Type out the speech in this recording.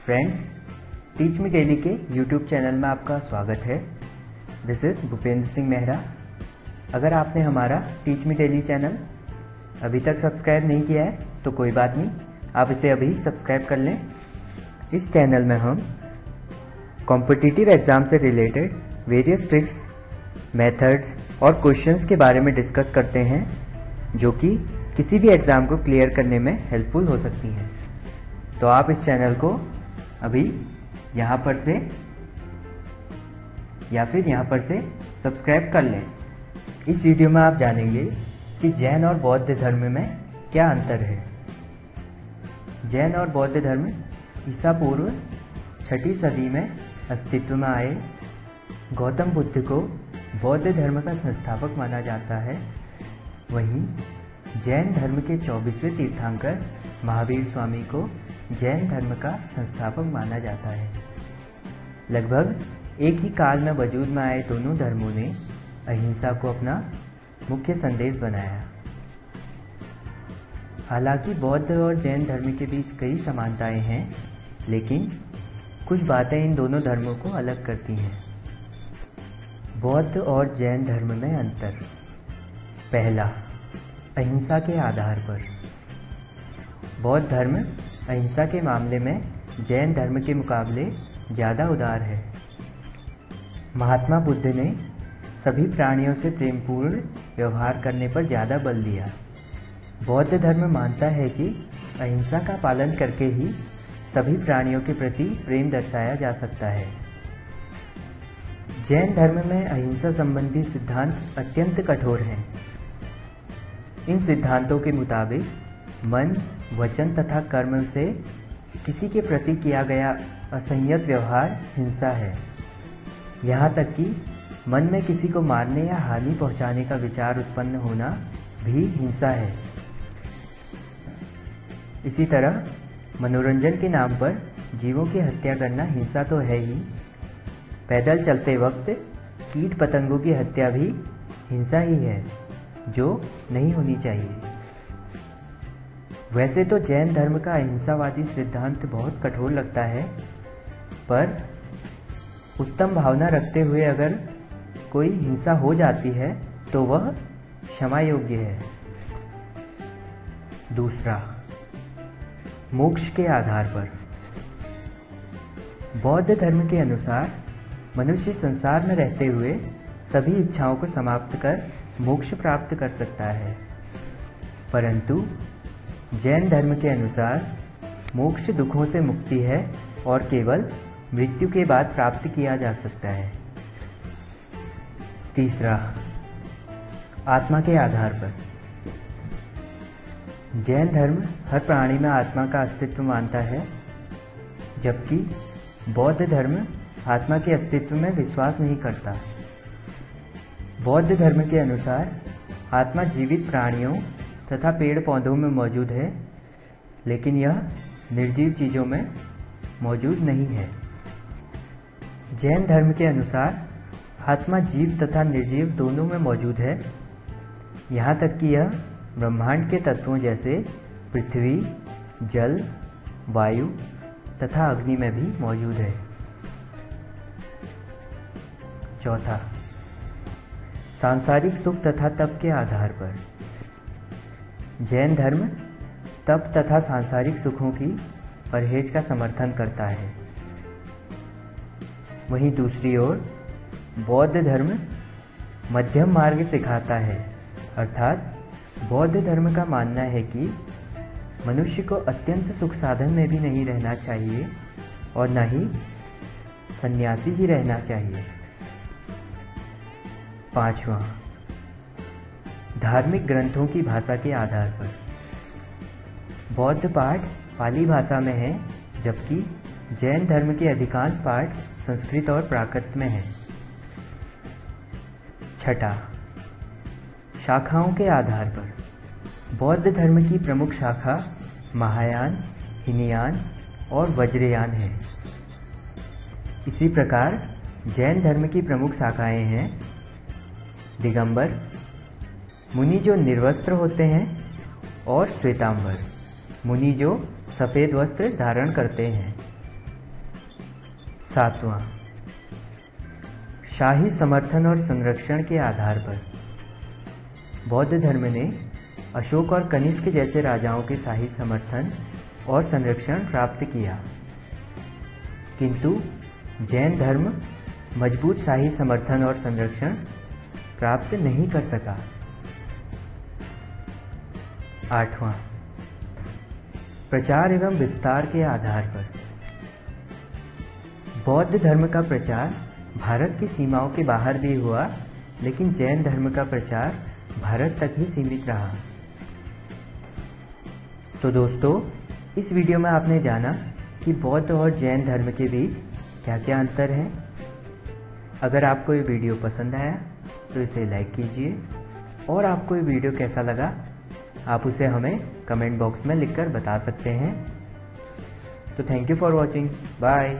Friends, teach me daily के YouTube channel में आपका स्वागत है। This is Bhupendra Singh Mehra. अगर आपने हमारा टीच मी डेली चैनल अभी तक सब्सक्राइब नहीं किया है तो कोई बात नहीं, आप इसे अभी सब्सक्राइब कर लें। इस चैनल में हम कॉम्पिटिटिव एग्ज़ाम से रिलेटेड वेरियस ट्रिक्स, मेथड्स और क्वेश्चंस के बारे में डिस्कस करते हैं जो कि किसी भी एग्ज़ाम को क्लियर करने में हेल्पफुल हो सकती हैं। तो आप इस चैनल को अभी यहाँ पर से या फिर यहाँ पर से सब्सक्राइब कर लें। इस वीडियो में आप जानेंगे कि जैन और बौद्ध धर्म में क्या अंतर है। जैन और बौद्ध धर्म ईसा पूर्व 6ठी सदी में अस्तित्व में आए। गौतम बुद्ध को बौद्ध धर्म का संस्थापक माना जाता है। वहीं जैन धर्म के 24वें तीर्थंकर महावीर स्वामी को जैन धर्म का संस्थापक माना जाता है। लगभग एक ही काल में वजूद में आए दोनों धर्मों ने अहिंसा को अपना मुख्य संदेश बनाया। हालांकि बौद्ध और जैन धर्म के बीच कई समानताएं हैं, लेकिन कुछ बातें इन दोनों धर्मों को अलग करती हैं। बौद्ध और जैन धर्म में अंतर। पहला, अहिंसा के आधार पर। बौद्ध धर्म अहिंसा के मामले में जैन धर्म के मुकाबले ज़्यादा उदार है। महात्मा बुद्ध ने सभी प्राणियों से प्रेमपूर्ण व्यवहार करने पर ज़्यादा बल दिया। बौद्ध धर्म मानता है कि अहिंसा का पालन करके ही सभी प्राणियों के प्रति प्रेम दर्शाया जा सकता है। जैन धर्म में अहिंसा संबंधी सिद्धांत अत्यंत कठोर हैं। इन सिद्धांतों के मुताबिक मन, वचन तथा कर्म से किसी के प्रति किया गया असंयत व्यवहार हिंसा है। यहाँ तक कि मन में किसी को मारने या हानि पहुँचाने का विचार उत्पन्न होना भी हिंसा है। इसी तरह मनोरंजन के नाम पर जीवों की हत्या करना हिंसा तो है ही। पैदल चलते वक्त कीट पतंगों की हत्या भी हिंसा ही है, जो नहीं होनी चाहिए। वैसे तो जैन धर्म का अहिंसावादी सिद्धांत बहुत कठोर लगता है, पर उत्तम भावना रखते हुए अगर कोई हिंसा हो जाती है तो वह क्षमा योग्य है। दूसरा, मोक्ष के आधार पर। बौद्ध धर्म के अनुसार मनुष्य संसार में रहते हुए सभी इच्छाओं को समाप्त कर मोक्ष प्राप्त कर सकता है, परंतु जैन धर्म के अनुसार मोक्ष दुखों से मुक्ति है और केवल मृत्यु के बाद प्राप्त किया जा सकता है। तीसरा, आत्मा के आधार पर। जैन धर्म हर प्राणी में आत्मा का अस्तित्व मानता है, जबकि बौद्ध धर्म आत्मा के अस्तित्व में विश्वास नहीं करता। बौद्ध धर्म के अनुसार आत्मा जीवित प्राणियों तथा पेड़ पौधों में मौजूद है, लेकिन यह निर्जीव चीज़ों में मौजूद नहीं है। जैन धर्म के अनुसार आत्मा जीव तथा निर्जीव दोनों में मौजूद है, यहाँ तक कि यह ब्रह्मांड के तत्वों जैसे पृथ्वी, जल, वायु तथा अग्नि में भी मौजूद है। चौथा, सांसारिक सुख तथा तप के आधार पर। जैन धर्म तप तथा सांसारिक सुखों की परहेज का समर्थन करता है। वहीं दूसरी ओर बौद्ध धर्म मध्यम मार्ग सिखाता है, अर्थात बौद्ध धर्म का मानना है कि मनुष्य को अत्यंत सुख साधन में भी नहीं रहना चाहिए और न ही सन्यासी ही रहना चाहिए। पांचवा, धार्मिक ग्रंथों की भाषा के आधार पर। बौद्ध पाठ पाली भाषा में है, जबकि जैन धर्म के अधिकांश पाठ संस्कृत और प्राकृत में हैं। छठा, शाखाओं के आधार पर। बौद्ध धर्म की प्रमुख शाखा महायान, हीनयान और वज्रयान है। इसी प्रकार जैन धर्म की प्रमुख शाखाएं हैं दिगंबर, मुनि जो निर्वस्त्र होते हैं, और श्वेतांबर, मुनि जो सफ़ेद वस्त्र धारण करते हैं। 7वां, शाही समर्थन और संरक्षण के आधार पर। बौद्ध धर्म ने अशोक और कनिष्क जैसे राजाओं के शाही समर्थन और संरक्षण प्राप्त किया, किंतु जैन धर्म मजबूत शाही समर्थन और संरक्षण प्राप्त नहीं कर सका। 8वां, प्रचार एवं विस्तार के आधार पर। बौद्ध धर्म का प्रचार भारत की सीमाओं के बाहर भी हुआ, लेकिन जैन धर्म का प्रचार भारत तक ही सीमित रहा। तो दोस्तों, इस वीडियो में आपने जाना कि बौद्ध और जैन धर्म के बीच क्या क्या अंतर है। अगर आपको ये वीडियो पसंद आया तो इसे लाइक कीजिए, और आपको ये वीडियो कैसा लगा आप उसे हमें कमेंट बॉक्स में लिखकर बता सकते हैं। तो thank you for watching, bye.